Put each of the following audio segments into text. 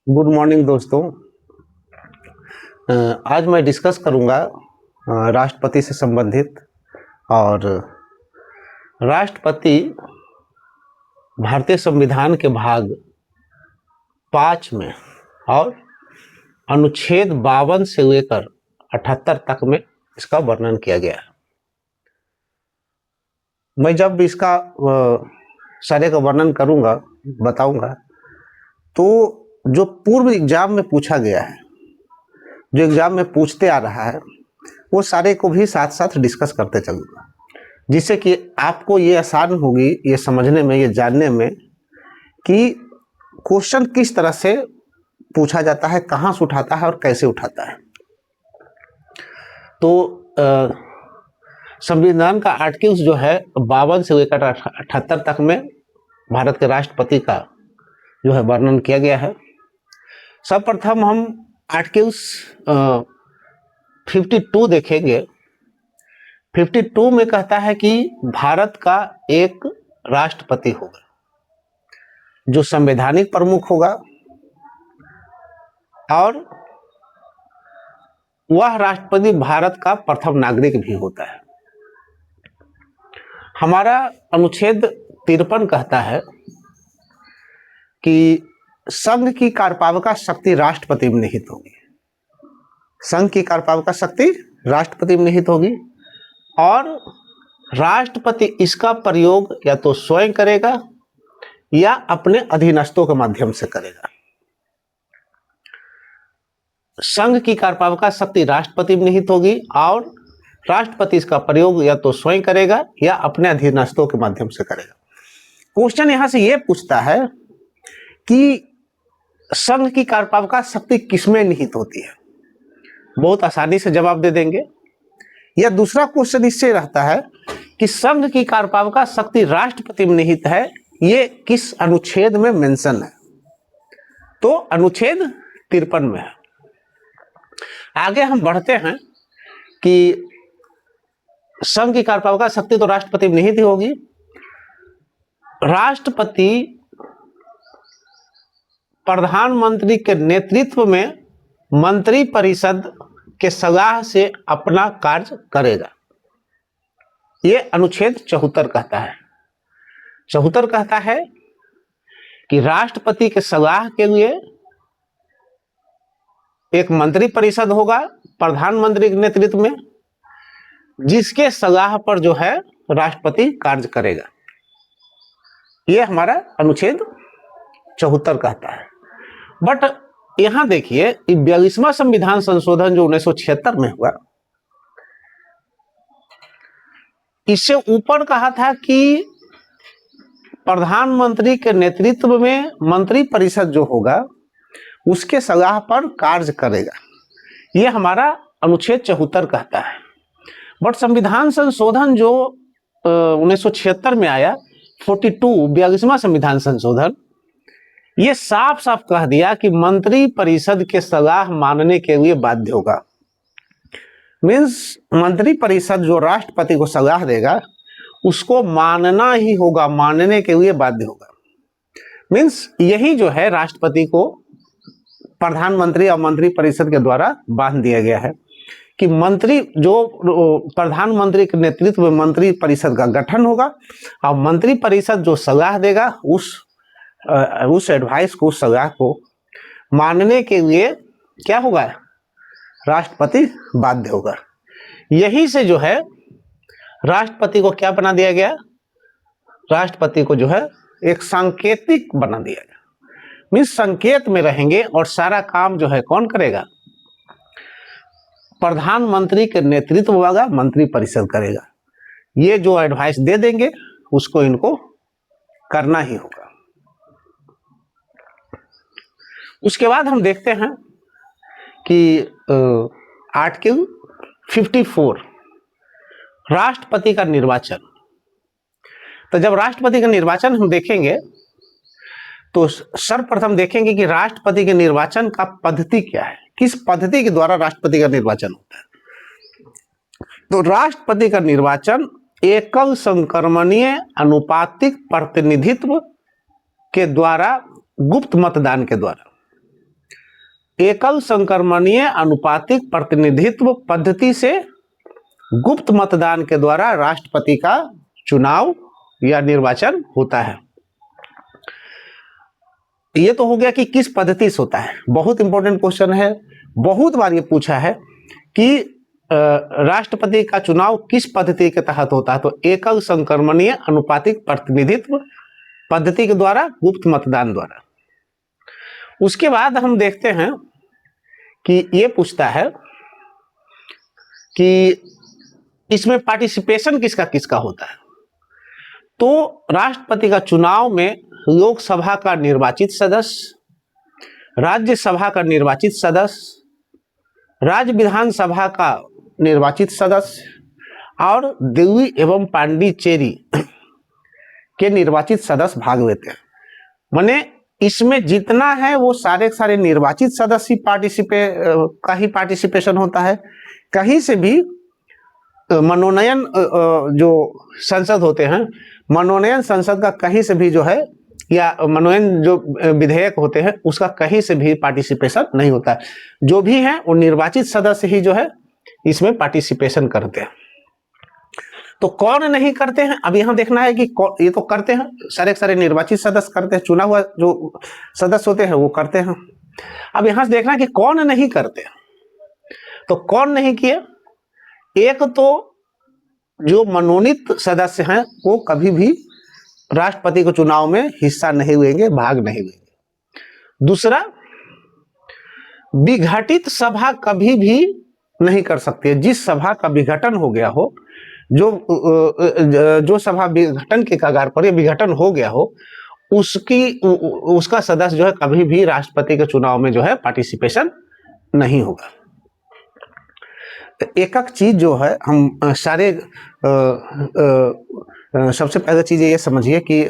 Good morning दोस्तों। आज मैं डिस्कस करूंगा राष्ट्रपति से संबंधित। और राष्ट्रपति भारतीय संविधान के भाग 5 में और अनुच्छेद 52 से लेकर 78 तक में इसका वर्णन किया गया है। मैं जब इसका सारे का वर्णन करूंगा, बताऊंगा, तो जो पूर्व एग्जाम में पूछा गया है, जो एग्जाम में पूछते आ रहा है, वो सारे को भी साथ साथ डिस्कस करते चलूँगा, जिससे कि आपको ये आसान होगी ये समझने में, ये जानने में कि क्वेश्चन किस तरह से पूछा जाता है, कहाँ से उठाता है और कैसे उठाता है। तो संविधान का आर्टिकल्स जो है 52 से लेकर 78 तक में भारत के राष्ट्रपति का जो है वर्णन किया गया है। सर्वप्रथम हम आर्टिकल्स 52 देखेंगे। 52 में कहता है कि भारत का एक राष्ट्रपति होगा जो संवैधानिक प्रमुख होगा और वह राष्ट्रपति भारत का प्रथम नागरिक भी होता है। हमारा अनुच्छेद 53 कहता है कि संघ की कार्यपालिका शक्ति राष्ट्रपति में निहित होगी। संघ की कार्यपालिका शक्ति राष्ट्रपति में निहित होगी और राष्ट्रपति इसका प्रयोग या तो स्वयं करेगा या अपने अधीनस्थों के माध्यम से करेगा। संघ की कार्यपालिका शक्ति राष्ट्रपति में निहित होगी और राष्ट्रपति इसका प्रयोग या तो स्वयं करेगा या अपने अधीनस्थों के माध्यम से करेगा। क्वेश्चन यहां से यह पूछता है कि संघ की कार्यपालिका शक्ति किसमें निहित होती है। बहुत आसानी से जवाब दे देंगे। या दूसरा क्वेश्चन इससे रहता है कि संघ की कार्यपालिका शक्ति राष्ट्रपति में निहित है, ये किस अनुच्छेद में मेंशन है। तो अनुच्छेद 53 में है। आगे हम बढ़ते हैं कि संघ की कार्यपालिका शक्ति तो राष्ट्रपति में निहित ही होगी। राष्ट्रपति प्रधानमंत्री के नेतृत्व में मंत्रिपरिषद के सलाह से अपना कार्य करेगा। यह अनुच्छेद 74 कहता है। 74 कहता है कि राष्ट्रपति के सलाह के लिए एक मंत्रिपरिषद होगा प्रधानमंत्री के नेतृत्व में, जिसके सलाह पर जो है राष्ट्रपति कार्य करेगा। यह हमारा अनुच्छेद 74 कहता है। बट यहां देखिए 42वां संविधान संशोधन जो 1976 में हुआ, इससे ऊपर कहा था कि प्रधानमंत्री के नेतृत्व में मंत्रिपरिषद जो होगा उसके सलाह पर कार्य करेगा। यह हमारा अनुच्छेद 74 कहता है। बट संविधान संशोधन जो 1976 में आया, 42वां संविधान संशोधन, ये साफ साफ कह दिया कि मंत्रिपरिषद के सलाह मानने के लिए बाध्य होगा। मीन्स मंत्रिपरिषद जो राष्ट्रपति को सलाह देगा उसको मानना ही होगा, मानने के लिए बाध्य होगा। मीन्स यही जो है राष्ट्रपति को प्रधानमंत्री और मंत्रिपरिषद के द्वारा बांध दिया गया है कि मंत्री जो प्रधानमंत्री के नेतृत्व में मंत्रिपरिषद का गठन होगा और मंत्रिपरिषद जो सलाह देगा उस एडवाइस को, उस सलाह को मानने के लिए क्या होगा, राष्ट्रपति बाध्य होगा। यही से जो है राष्ट्रपति को क्या बना दिया गया, राष्ट्रपति को जो है एक सांकेतिक बना दिया गया। मीन्स संकेत में रहेंगे और सारा काम जो है कौन करेगा, प्रधानमंत्री के नेतृत्व वाला मंत्रिपरिषद करेगा। ये जो एडवाइस दे देंगे उसको इनको करना ही होगा। उसके बाद हम देखते हैं कि आर्टिकल 54 राष्ट्रपति का निर्वाचन। तो जब राष्ट्रपति का निर्वाचन हम देखेंगे तो सर्वप्रथम देखेंगे कि राष्ट्रपति के निर्वाचन का पद्धति क्या है, किस पद्धति के द्वारा राष्ट्रपति का निर्वाचन होता है। तो राष्ट्रपति का निर्वाचन एकल संक्रमणीय अनुपातिक प्रतिनिधित्व के द्वारा, गुप्त मतदान के द्वारा, एकल संक्रमणीय अनुपातिक प्रतिनिधित्व पद्धति से गुप्त मतदान के द्वारा राष्ट्रपति का चुनाव या निर्वाचन होता है। ये तो हो गया कि किस पद्धति से होता है। बहुत इंपॉर्टेंट क्वेश्चन है, बहुत बार ये पूछा है कि राष्ट्रपति का चुनाव किस पद्धति के तहत होता है। तो एकल संक्रमणीय अनुपातिक प्रतिनिधित्व पद्धति के द्वारा, गुप्त मतदान द्वारा। उसके बाद हम देखते हैं कि ये पूछता है कि इसमें पार्टिसिपेशन किसका किसका होता है। तो राष्ट्रपति का चुनाव में लोकसभा का निर्वाचित सदस्य, राज्यसभा का निर्वाचित सदस्य, राज्य विधानसभा का निर्वाचित सदस्य और दिल्ली एवं पांडिचेरी के निर्वाचित सदस्य भाग लेते हैं। माने इसमें जितना है वो सारे निर्वाचित सदस्य का ही पार्टिसिपेशन होता है। कहीं से भी मनोनयन जो संसद होते हैं, मनोनयन संसद का कहीं से भी जो है, या मनोनयन जो विधेयक होते हैं उसका कहीं से भी पार्टिसिपेशन नहीं होता है। जो भी है वो निर्वाचित सदस्य ही जो है इसमें पार्टिसिपेशन करते हैं। तो कौन नहीं करते हैं, अब यहां देखना है कि ये तो करते हैं, सारे निर्वाचित सदस्य करते हैं, चुना हुआ जो सदस्य होते हैं वो करते हैं। अब यहां से देखना है कि कौन नहीं करते। तो कौन नहीं किए, एक तो जो मनोनीत सदस्य हैं वो कभी भी राष्ट्रपति के चुनाव में हिस्सा नहीं लेंगे, भाग नहीं लेंगे। दूसरा, विघटित सभा कभी भी नहीं कर सकती है। जिस सभा का विघटन हो गया हो, जो सभा विघटन के कगार पर, विघटन हो गया हो, उसका सदस्य जो है कभी भी राष्ट्रपति के चुनाव में जो है पार्टिसिपेशन नहीं होगा। एक चीज जो है हम सारे सबसे पहले चीज ये समझिए कि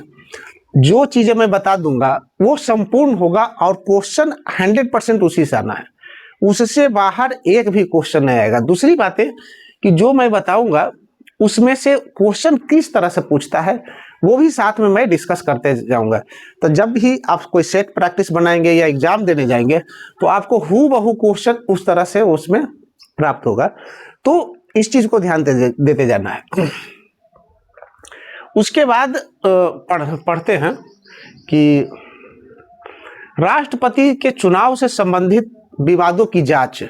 जो चीजें मैं बता दूंगा वो संपूर्ण होगा और क्वेश्चन 100% उसी से आना है, उससे बाहर एक भी क्वेश्चन नहीं आएगा। दूसरी बात है कि जो मैं बताऊंगा उसमें से क्वेश्चन किस तरह से पूछता है वो भी साथ में मैं डिस्कस करते जाऊंगा। तो जब भी आप कोई सेट प्रैक्टिस बनाएंगे या एग्जाम देने जाएंगे तो आपको हूबहू क्वेश्चन उस तरह से उसमें प्राप्त होगा। तो इस चीज को ध्यान देते जाना है। उसके बाद पढ़ते हैं कि राष्ट्रपति के चुनाव से संबंधित विवादों की जांच।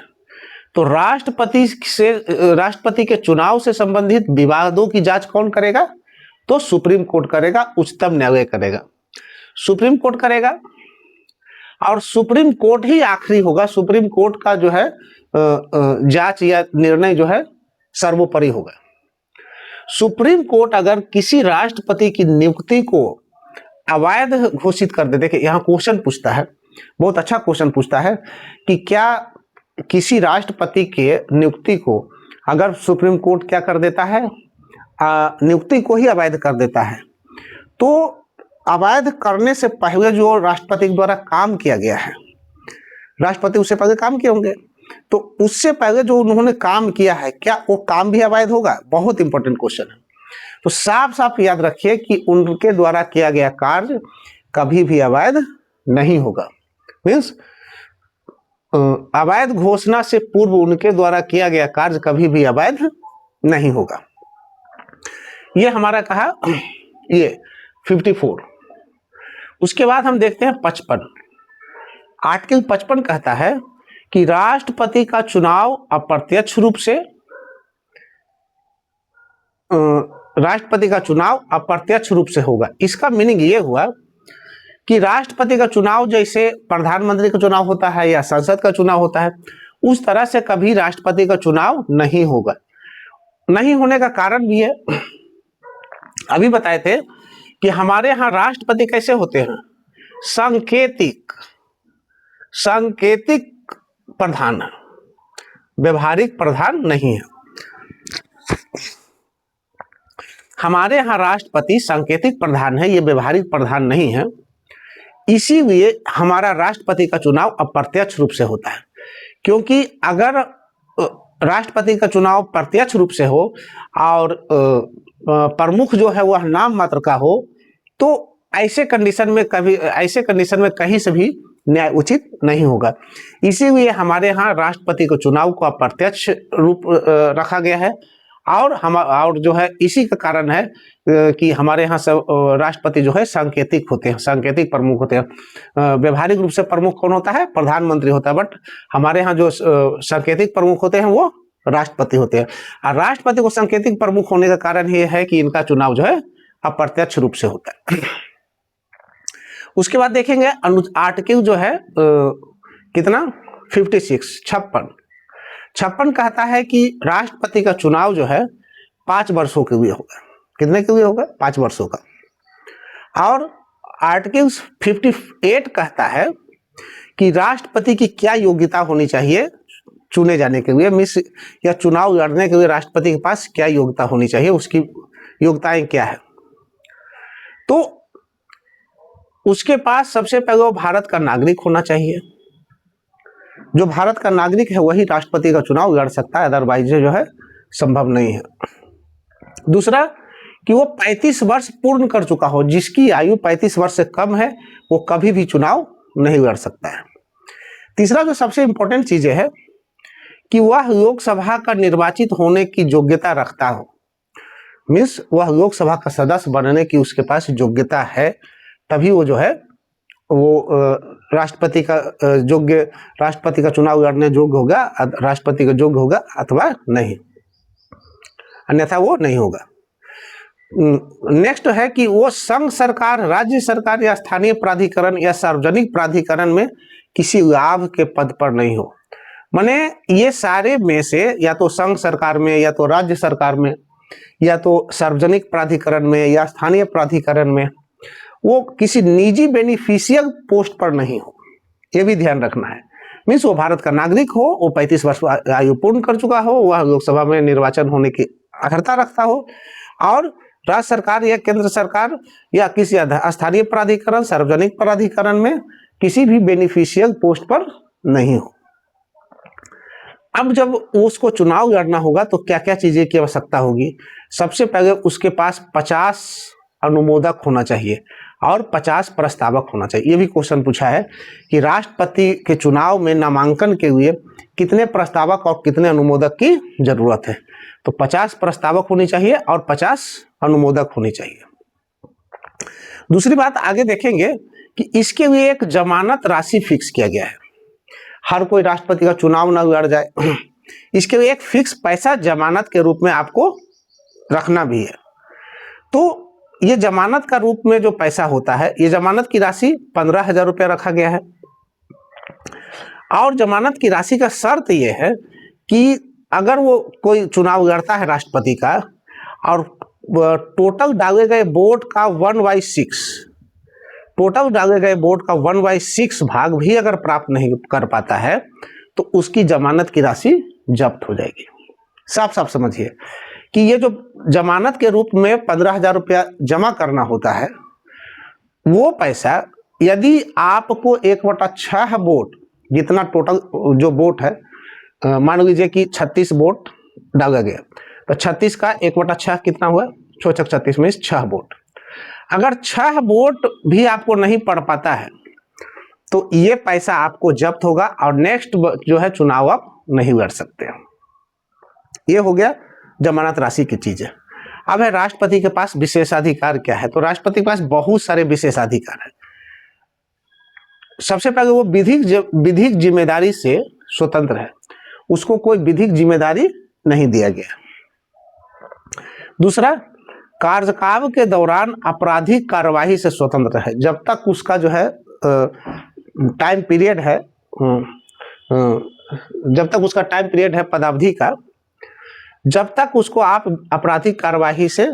तो राष्ट्रपति के चुनाव से संबंधित विवादों की जांच कौन करेगा? तो सुप्रीम कोर्ट करेगा, उच्चतम न्यायालय करेगा, सुप्रीम कोर्ट करेगा। और सुप्रीम कोर्ट ही आखिरी होगा। सुप्रीम कोर्ट का जो है जांच या निर्णय जो है सर्वोपरि होगा। सुप्रीम कोर्ट अगर किसी राष्ट्रपति की नियुक्ति को अवैध घोषित कर दे, देखिए यहाँ क्वेश्चन पूछता है, बहुत अच्छा क्वेश्चन पूछता है कि क्या किसी राष्ट्रपति के नियुक्ति को अगर सुप्रीम कोर्ट क्या कर देता है, नियुक्ति को ही अवैध कर देता है, तो अवैध करने से पहले जो राष्ट्रपति द्वारा काम किया गया है, राष्ट्रपति उससे पहले काम किए होंगे, तो उससे पहले जो उन्होंने काम किया है क्या वो काम भी अवैध होगा? बहुत इंपॉर्टेंट क्वेश्चन है। तो साफ साफ याद रखिए कि उनके द्वारा किया गया कार्य कभी भी अवैध नहीं होगा। मीन्स अवैध घोषणा से पूर्व उनके द्वारा किया गया कार्य कभी भी अवैध नहीं होगा। ये हमारा कहा ये 54। उसके बाद हम देखते हैं 55। आर्टिकल 55 कहता है कि राष्ट्रपति का चुनाव अप्रत्यक्ष रूप से होगा। इसका मीनिंग ये हुआ कि राष्ट्रपति का चुनाव जैसे प्रधानमंत्री का चुनाव होता है या संसद का चुनाव होता है, उस तरह से कभी राष्ट्रपति का चुनाव नहीं होगा। नहीं होने का कारण भी है, अभी बताए थे कि हमारे यहाँ राष्ट्रपति कैसे होते हैं? सांकेतिक प्रधान है, व्यवहारिक प्रधान नहीं है। हमारे यहाँ राष्ट्रपति सांकेतिक प्रधान है, ये व्यवहारिक प्रधान नहीं है। इसीलिए हमारा राष्ट्रपति का चुनाव अप्रत्यक्ष रूप से होता है, क्योंकि अगर राष्ट्रपति का चुनाव प्रत्यक्ष रूप से हो और प्रमुख जो है वह नाम मात्र का हो, तो ऐसे कंडीशन में कहीं से भी न्याय उचित नहीं होगा। इसीलिए हमारे यहाँ राष्ट्रपति के चुनाव को अप्रत्यक्ष रूप रखा गया है। और जो है इसी का कारण है कि हमारे यहाँ सब राष्ट्रपति जो है सांकेतिक होते हैं, सांकेतिक प्रमुख होते हैं। व्यवहारिक रूप से प्रमुख कौन होता है? प्रधानमंत्री होता है। बट हमारे यहाँ जो सांकेतिक प्रमुख होते हैं वो राष्ट्रपति होते हैं। और राष्ट्रपति को सांकेतिक प्रमुख होने का कारण ये है कि इनका चुनाव जो है अप्रत्यक्ष रूप से होता है। उसके बाद देखेंगे आर्टिकल जो है कितना 56 कहता है कि राष्ट्रपति का चुनाव जो है 5 वर्षों के लिए होगा। कितने के लिए होगा? 5 वर्षों का। और आर्टिकल 58 कहता है कि राष्ट्रपति की क्या योग्यता होनी चाहिए चुने जाने के लिए, मिस या चुनाव लड़ने के लिए राष्ट्रपति के पास क्या योग्यता होनी चाहिए, उसकी योग्यताएं क्या है। तो उसके पास सबसे पहले वो भारत का नागरिक होना चाहिए। जो भारत का नागरिक है वही राष्ट्रपति का चुनाव लड़ सकता है, अदरवाइज जो है संभव नहीं है। दूसरा कि वो 35 वर्ष पूर्ण कर चुका हो। जिसकी आयु 35 वर्ष से कम है वो कभी भी चुनाव नहीं लड़ सकता है। तीसरा जो सबसे इंपॉर्टेंट चीजें है कि वह लोकसभा का निर्वाचित होने की योग्यता रखता हो। मीन्स वह लोकसभा का सदस्य बनने की उसके पास योग्यता है, तभी वो जो है वो राष्ट्रपति का चुनाव लड़ने योग्य होगा, राष्ट्रपति का योग्य होगा अथवा नहीं, अन्यथा वो नहीं होगा। नेक्स्ट है कि वो संघ सरकार, राज्य सरकार या स्थानीय प्राधिकरण या सार्वजनिक प्राधिकरण में किसी लाभ के पद पर नहीं हो। माने ये सारे में से या तो संघ सरकार में या तो राज्य सरकार में या तो सार्वजनिक प्राधिकरण में या स्थानीय प्राधिकरण में वो किसी निजी बेनिफिशियल पोस्ट पर नहीं हो, ये भी ध्यान रखना है। मीन्स वो भारत का नागरिक हो, वो 35 वर्ष आयु पूर्ण कर चुका हो, वह लोकसभा में निर्वाचन होने की अर्हता रखता हो, और राज्य सरकार या केंद्र सरकार या किसी स्थानीय प्राधिकरण, सार्वजनिक प्राधिकरण में किसी भी बेनिफिशियल पोस्ट पर नहीं हो। अब जब उसको चुनाव लड़ना होगा तो क्या क्या चीजें की आवश्यकता होगी? सबसे पहले उसके पास 50 अनुमोदक होना चाहिए और 50 प्रस्तावक होना चाहिए। ये भी क्वेश्चन पूछा है कि राष्ट्रपति के चुनाव में नामांकन के लिए कितने प्रस्तावक और कितने अनुमोदक की जरूरत है। तो 50 प्रस्तावक होनी चाहिए और 50 अनुमोदक होनी चाहिए। दूसरी बात आगे देखेंगे कि इसके लिए एक जमानत राशि फिक्स किया गया है। हर कोई राष्ट्रपति का चुनाव ना लड़ जाए, इसके लिए एक फिक्स पैसा जमानत के रूप में आपको रखना भी है। तो ये जमानत का रूप में जो पैसा होता है, ये जमानत की राशि 15,000 रुपया रखा गया है। और जमानत की राशि का शर्त ये है कि अगर वो कोई चुनाव लड़ता है राष्ट्रपति का और टोटल डाले गए वोट का 1/6, टोटल डाले गए वोट का 1/6 भाग भी अगर प्राप्त नहीं कर पाता है तो उसकी जमानत की राशि जब्त हो जाएगी। साफ साफ समझिए कि ये जो जमानत के रूप में 15,000 रुपया जमा करना होता है, वो पैसा यदि आपको 1/6 वोट, जितना टोटल जो वोट है, मान लीजिए कि 36 वोट डाला गया, तो 36 का 1/6 कितना हुआ? 36 में 6 वोट। अगर 6 वोट भी आपको नहीं पड़ पाता है तो ये पैसा आपको जब्त होगा और नेक्स्ट जो है चुनाव आप नहीं लड़ सकते। ये हो गया जमानत राशि की चीज है। अब है राष्ट्रपति के पास विशेषाधिकार क्या है। तो राष्ट्रपति के पास बहुत सारे विशेषाधिकार है। सबसे पहले वो विधिक जिम्मेदारी से स्वतंत्र है, उसको कोई विधिक जिम्मेदारी नहीं दिया गया। दूसरा, कार्यकाल के दौरान आपराधिक कार्यवाही से स्वतंत्र है। जब तक उसका जो है टाइम पीरियड है, जब तक उसका टाइम पीरियड है पदावधि का, जब तक उसको आप आपराधिक कार्यवाही से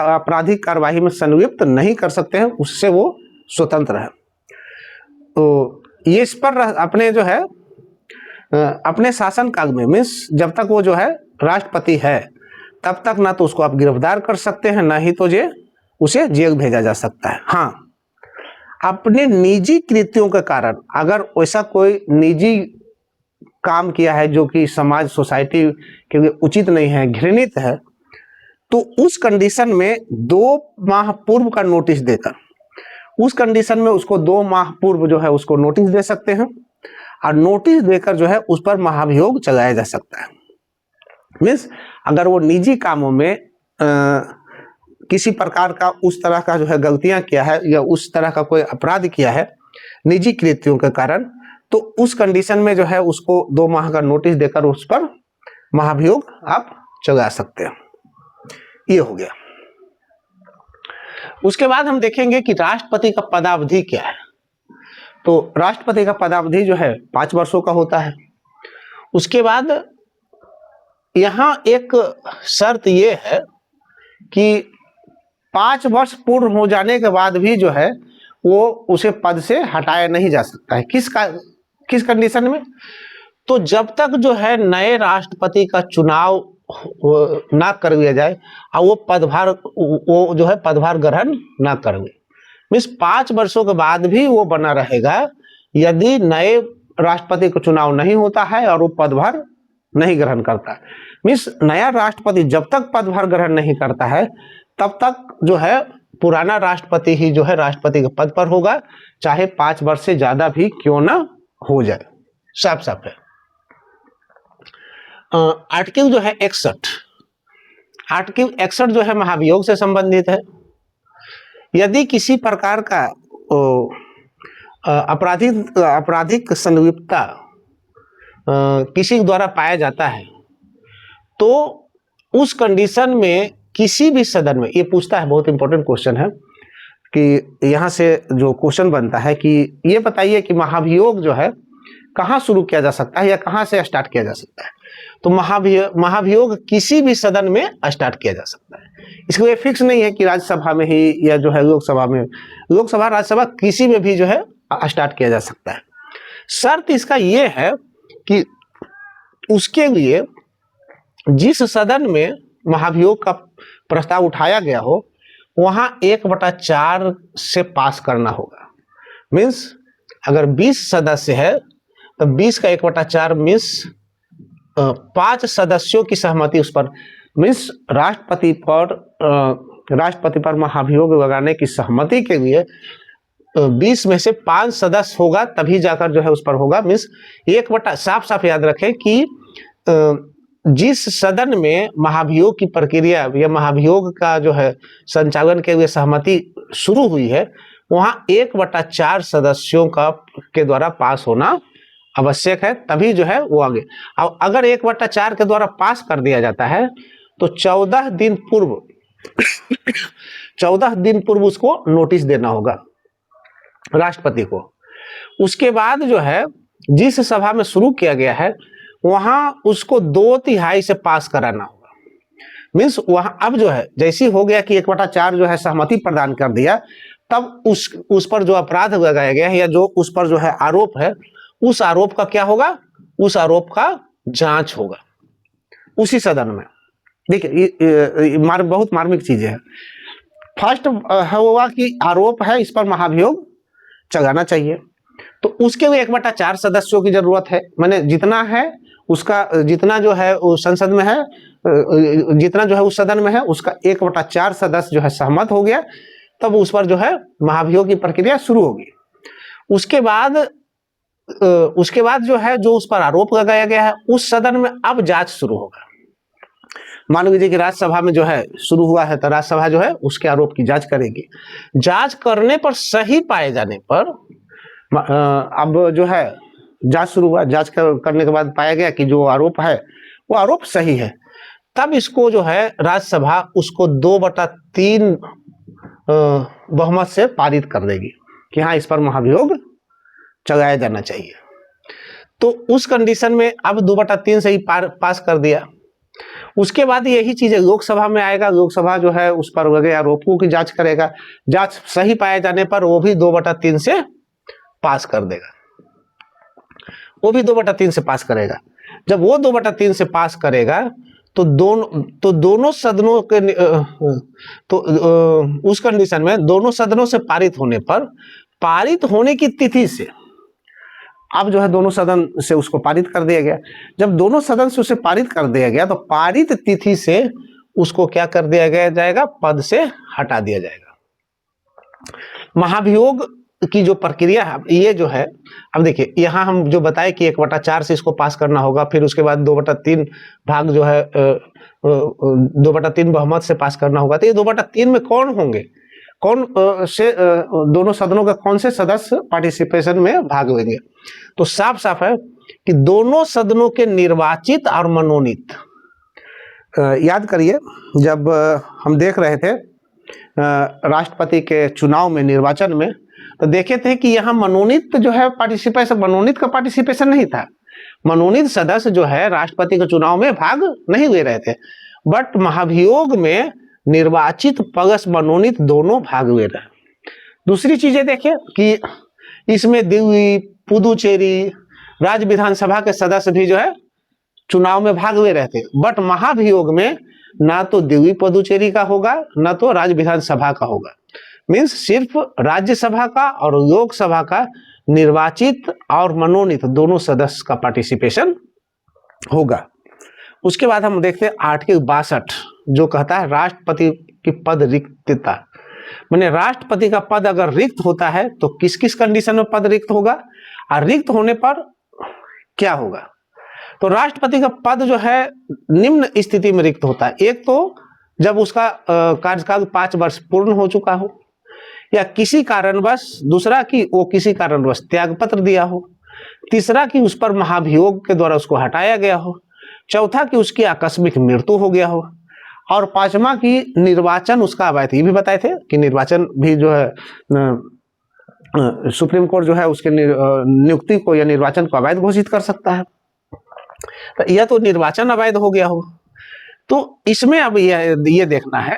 आपराधिक कार्यवाही में संलिप्त नहीं कर सकते हैं, उससे वो स्वतंत्र है। तो ये इस पर अपने जो है अपने शासन काल में, मीन्स जब तक वो जो है राष्ट्रपति है तब तक ना तो उसको आप गिरफ्तार कर सकते हैं, ना ही तो उसे जेल भेजा जा सकता है। हाँ, अपने निजी कृत्यों के कारण अगर वैसा कोई निजी काम किया है जो कि समाज सोसाइटी के लिए उचित नहीं है, घृणित है, तो उस कंडीशन में 2 माह पूर्व का नोटिस देकर उस कंडीशन में उसको 2 माह पूर्व जो है उसको नोटिस दे सकते हैं और नोटिस देकर जो है उस पर महाभियोग चलाया जा सकता है। मीन्स अगर वो निजी कामों में किसी प्रकार का उस तरह का जो है गलतियां किया है या उस तरह का कोई अपराध किया है निजी कृत्यों के कारण, तो उस कंडीशन में जो है उसको 2 माह का नोटिस देकर उस पर महाभियोग आप चला सकते हैं। ये हो गया। उसके बाद हम देखेंगे कि राष्ट्रपति का पदावधि क्या है। तो राष्ट्रपति का पदावधि जो है 5 वर्षों का होता है। उसके बाद यहां एक शर्त ये है कि 5 वर्ष पूर्ण हो जाने के बाद भी जो है वो उसे पद से हटाया नहीं जा सकता है। किस कंडीशन में? तो जब तक जो है नए राष्ट्रपति का चुनाव ना कर दिया जाए और वो जो है पदभार ग्रहण ना कर ले। मीन्स 5 वर्षों के बाद भी वो बना रहेगा यदि नए राष्ट्रपति का चुनाव नहीं होता है और वो पदभार नहीं ग्रहण करता। मीन्स नया राष्ट्रपति जब तक पदभार ग्रहण नहीं करता है तब तक जो है पुराना राष्ट्रपति ही जो है राष्ट्रपति के पद पर होगा, चाहे 5 वर्ष से ज्यादा भी क्यों ना हो जाए। साफ साफ है। आर्टिकल जो है 61, आर्टिकल 61 जो है महाभियोग से संबंधित है। यदि किसी प्रकार का आपराधिक संलिप्तता किसी द्वारा पाया जाता है तो उस कंडीशन में किसी भी सदन में, ये पूछता है, बहुत इंपॉर्टेंट क्वेश्चन है कि यहाँ से जो क्वेश्चन बनता है कि ये बताइए कि महाभियोग जो है कहाँ शुरू किया जा सकता है या कहाँ से स्टार्ट किया जा सकता है। तो महाभियोग किसी भी सदन में स्टार्ट किया जा सकता है। इसको ये फिक्स नहीं है कि राज्यसभा में ही या जो है लोकसभा में, लोकसभा राज्यसभा किसी में भी जो है स्टार्ट किया जा सकता है। शर्त इसका ये है कि उसके लिए जिस सदन में महाभियोग का प्रस्ताव उठाया गया हो वहां 1/4 से पास करना होगा। मीन्स अगर 20 सदस्य है तो 20 का 1/4 मीन्स 5 सदस्यों की सहमति उस पर, मीन्स राष्ट्रपति पर महाभियोग लगाने की सहमति के लिए 20 में से 5 सदस्य होगा तभी जाकर जो है उस पर होगा। मीन्स साफ साफ याद रखें कि जिस सदन में महाभियोग की प्रक्रिया या महाभियोग का जो है संचालन के लिए सहमति शुरू हुई है वहां 1/4 सदस्यों के द्वारा पास होना आवश्यक है, तभी जो है वो आगे। और अगर 1/4 के द्वारा पास कर दिया जाता है तो 14 दिन पूर्व उसको नोटिस देना होगा राष्ट्रपति को। उसके बाद जो है जिस सभा में शुरू किया गया है वहां उसको 2/3 से पास कराना होगा। मीन्स वहां अब जो है जैसी हो गया कि 1/4 जो है सहमति प्रदान कर दिया, तब उस पर जो अपराध लगाया गया है या जो उस पर जो है आरोप है, उस आरोप का क्या होगा? उस आरोप का जांच होगा उसी सदन में। देखिए बहुत मार्मिक चीजें है। फर्स्ट हुआ कि आरोप है, इस पर महाभियोग चलाना चाहिए, तो उसके लिए 1/4 सदस्यों की जरूरत है। मैंने जितना है उसका, जितना जो है संसद में है, जितना जो है उस सदन में है उसका 1/4 सदस्य जो है सहमत हो गया, तब उस पर जो है महाभियोग की प्रक्रिया शुरू होगी। उसके बाद जो है जो उस पर आरोप लगाया गया है उस सदन में अब जांच शुरू होगा। मान लीजिए कि राज्यसभा में जो है शुरू हुआ है तो राज्यसभा जो है उसके आरोप की जांच करेगी। जांच करने पर सही पाए जाने पर अब जो है जांच शुरू हुआ, जांच करने के बाद पाया गया कि जो आरोप है वो आरोप सही है, तब इसको जो है राज्यसभा उसको 2/3 बहुमत से पारित कर देगी कि हाँ इस पर महाभियोग चलाया जाना चाहिए। तो उस कंडीशन में अब 2/3 से ही पास कर दिया। उसके बाद यही चीजें लोकसभा में आएगा, लोकसभा जो है उस पर लगे आरोपों की जांच करेगा, जांच सही पाए जाने पर वो भी 2/3 से पास कर देगा, वो भी 2/3 से पास करेगा। जब वो 2/3 से पास करेगा तो दोनों सदनों के उस कंडीशन में दोनों सदनों से पारित होने पर, पारित होने की तिथि से अब जो है दोनों सदन से उसको पारित कर दिया गया। जब दोनों सदन से उसे पारित कर दिया गया तो पारित तिथि से उसको क्या कर दिया जाएगा? पद से हटा दिया जाएगा। महाभियोग की जो प्रक्रिया है ये जो है, अब देखिए यहाँ हम जो बताए कि 1/4 से इसको पास करना होगा, फिर उसके बाद 2/3 भाग जो है 2/3 बहुमत से पास करना होगा। तो ये 2/3 में कौन होंगे, कौन से दोनों सदनों का कौन से सदस्य पार्टिसिपेशन में भाग लेंगे? तो साफ साफ है कि दोनों सदनों के निर्वाचित और मनोनीत। याद करिए जब हम देख रहे थे राष्ट्रपति के चुनाव में, निर्वाचन में, तो देखे थे कि यहाँ मनोनीत जो है पार्टिसिपेशन, मनोनीत का पार्टिसिपेशन नहीं था। मनोनीत सदस्य जो है राष्ट्रपति के चुनाव में भाग नहीं ले रहे थे, बट महाभियोग में निर्वाचित प्लस मनोनीत दोनों भाग ले रहे हैं। दूसरी चीजें देखिए कि इसमें दिल्ली, पुदुचेरी राज्य विधानसभा के सदस्य भी जो है चुनाव में भाग ले रहे थे, बट महाभियोग में ना तो दिल्ली पुदुचेरी का होगा ना तो राज्य विधानसभा का होगा। मीन्स सिर्फ राज्यसभा का और लोकसभा का निर्वाचित और मनोनीत दोनों सदस्य का पार्टिसिपेशन होगा। उसके बाद हम देखते हैं आर्टिकल 62 जो कहता है राष्ट्रपति की पद रिक्तता। माने राष्ट्रपति का पद अगर रिक्त होता है तो किस किस कंडीशन में पद रिक्त होगा और रिक्त होने पर क्या होगा? तो राष्ट्रपति का पद जो है निम्न स्थिति में रिक्त होता है। एक तो जब उसका कार्यकाल 5 वर्ष पूर्ण हो चुका हो, या किसी कारणवश, दूसरा कि वो किसी कारणवश त्यागपत्र दिया हो, तीसरा कि उस पर महाभियोग के द्वारा उसको हटाया गया हो, चौथा कि उसकी आकस्मिक मृत्यु हो गया हो, और पांचवा कि निर्वाचन उसका अवैध। ये भी बताए थे कि निर्वाचन भी जो है सुप्रीम कोर्ट जो है उसके नियुक्ति को या निर्वाचन को अवैध घोषित कर सकता है। तो यह तो निर्वाचन अवैध हो गया हो। तो इसमें अब ये देखना है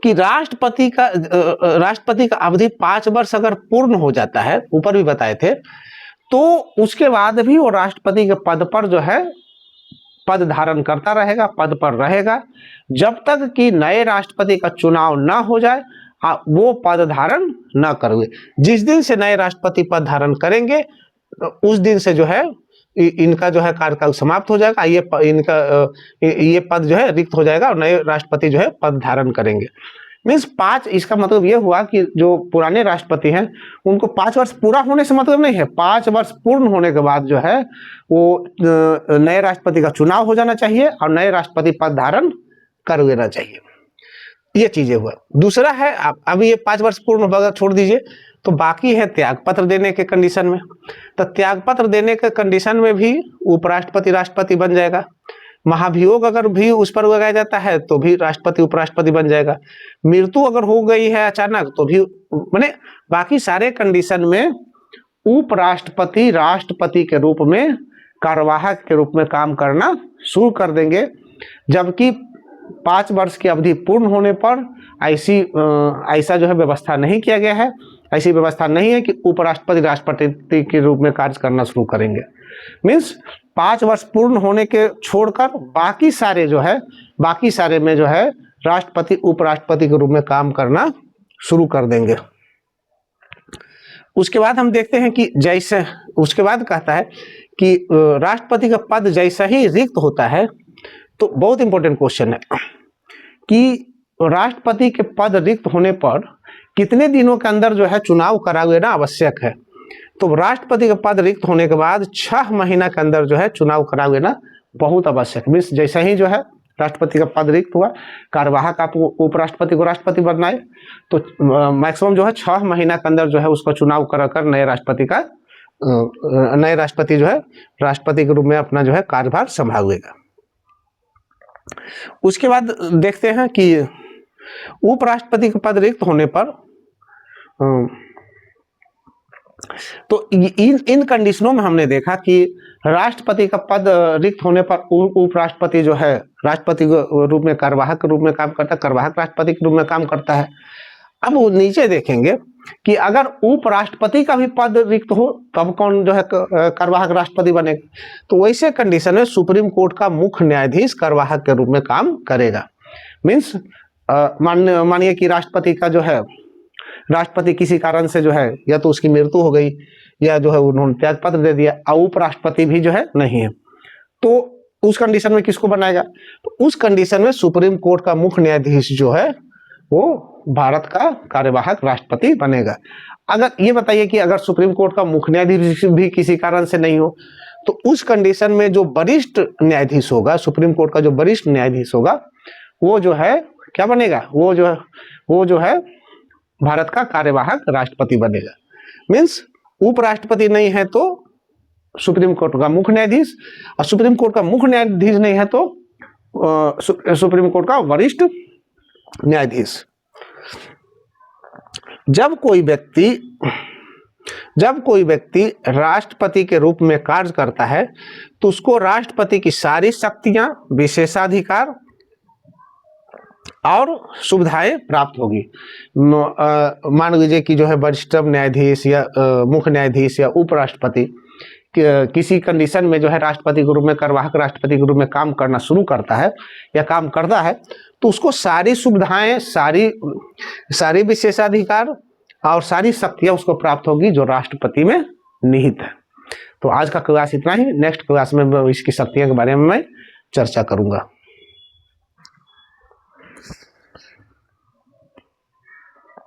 कि राष्ट्रपति का अवधि 5 वर्ष अगर पूर्ण हो जाता है, ऊपर भी बताए थे, तो उसके बाद भी वो राष्ट्रपति के पद पर जो है पद धारण करता रहेगा, पद पर रहेगा, जब तक कि नए राष्ट्रपति का चुनाव ना हो जाए वो पद धारण न करेंगे। जिस दिन से नए राष्ट्रपति पद धारण करेंगे उस दिन से जो है इनका जो है कार्यकाल समाप्त हो जाएगा, ये पद जो है रिक्त हो जाएगा और नए राष्ट्रपति जो है पद धारण करेंगे। मीन्स 5, इसका मतलब ये हुआ कि जो पुराने राष्ट्रपति हैं उनको 5 वर्ष पूरा होने से मतलब नहीं है, 5 वर्ष पूर्ण होने के बाद जो है वो नए राष्ट्रपति का चुनाव हो जाना चाहिए और नए राष्ट्रपति पद धारण कर लेना चाहिए। ये चीजें हुआ। दूसरा है अभी ये 5 वर्ष पूर्ण होगा छोड़ दीजिए, तो बाकी है त्यागपत्र देने के कंडीशन में। तो त्यागपत्र देने के कंडीशन में भी उपराष्ट्रपति राष्ट्रपति बन जाएगा। महाभियोग अगर भी उस पर लगाया जाता है तो भी राष्ट्रपति उपराष्ट्रपति बन जाएगा। मृत्यु अगर हो गई है अचानक तो भी, माने बाकी सारे कंडीशन में उपराष्ट्रपति राष्ट्रपति के रूप में, कार्यवाहक के रूप में काम करना शुरू कर देंगे। जबकि 5 वर्ष की अवधि पूर्ण होने पर ऐसा जो है व्यवस्था नहीं किया गया है, ऐसी व्यवस्था नहीं है कि उपराष्ट्रपति राष्ट्रपति के रूप में कार्य करना शुरू करेंगे। मीन्स 5 वर्ष पूर्ण होने के छोड़कर बाकी सारे जो है, बाकी सारे में जो है राष्ट्रपति उपराष्ट्रपति के रूप में काम करना शुरू कर देंगे। उसके बाद हम देखते हैं कि जैसे उसके बाद कहता है कि राष्ट्रपति का पद जैसा ही रिक्त होता है, तो बहुत इंपॉर्टेंट क्वेश्चन है कि राष्ट्रपति के पद रिक्त होने पर कितने दिनों के अंदर जो है चुनाव करा लेना आवश्यक है। तो राष्ट्रपति का पद रिक्त होने के बाद 6 महीना के अंदर जो है चुनाव करा लेना बहुत आवश्यक। मीन्स जैसे ही जो है राष्ट्रपति का पद रिक्त हुआ, कार्यवाहक आप उपराष्ट्रपति को राष्ट्रपति बनना है, तो मैक्सिमम जो है 6 महीना के अंदर जो है उसका चुनाव कराकर नए राष्ट्रपति जो है राष्ट्रपति के रूप में अपना जो है कार्यभार संभालेगा। उसके बाद देखते हैं कि उपराष्ट्रपति का पद रिक्त होने पर तो इन कंडीशनों में हमने देखा कि राष्ट्रपति का पद रिक्त होने पर उपराष्ट्रपति जो है राष्ट्रपति के रूप में कार्यवाहक के रूप में काम करता है, कार्यवाहक राष्ट्रपति के रूप में काम करता है। अब नीचे देखेंगे कि अगर उपराष्ट्रपति का भी पद रिक्त हो तब कौन जो है कार्यवाहक राष्ट्रपति बनेगा। तो वैसे कंडीशन में सुप्रीम कोर्ट का मुख्य न्यायाधीश कार्यवाहक के रूप में काम करेगा। मीन्स मानिए कि राष्ट्रपति का जो है, राष्ट्रपति किसी कारण से जो है या तो उसकी मृत्यु हो गई या जो है उन्होंने त्यागपत्र दे दिया और उपराष्ट्रपति भी जो है नहीं है, तो उस कंडीशन में किसको बनाएगा? तो उस कंडीशन में सुप्रीम कोर्ट का मुख्य न्यायाधीश जो है वो भारत का कार्यवाहक राष्ट्रपति बनेगा। अगर ये बताइए कि अगर सुप्रीम कोर्ट का मुख्य न्यायाधीश भी किसी कारण से नहीं हो, तो उस कंडीशन में जो वरिष्ठ न्यायाधीश होगा, सुप्रीम कोर्ट का जो वरिष्ठ न्यायाधीश होगा, वो जो है क्या बनेगा, वो जो है भारत का कार्यवाहक राष्ट्रपति बनेगा। मीन्स उपराष्ट्रपति नहीं है तो सुप्रीम कोर्ट का मुख्य न्यायाधीश, और सुप्रीम कोर्ट का मुख्य न्यायाधीश नहीं है तो सुप्रीम कोर्ट का वरिष्ठ न्यायाधीश। जब कोई व्यक्ति राष्ट्रपति के रूप में कार्य करता है तो उसको राष्ट्रपति की सारी शक्तियां, विशेषाधिकार और सुविधाएं प्राप्त होगी। मान लीजिए कि जो है वरिष्ठतम न्यायाधीश या मुख्य न्यायाधीश या उपराष्ट्रपति किसी कंडीशन में जो है राष्ट्रपति के रूप में, कार्यवाहक राष्ट्रपति के रूप में काम करना शुरू करता है या काम करता है, तो उसको सारी सुविधाएं, सारी विशेषाधिकार और सारी शक्तियां उसको प्राप्त होगी जो राष्ट्रपति में निहित है। तो आज का क्लास इतना ही। नेक्स्ट क्लास में इसकी शक्तियों के बारे में मैं चर्चा करूंगा।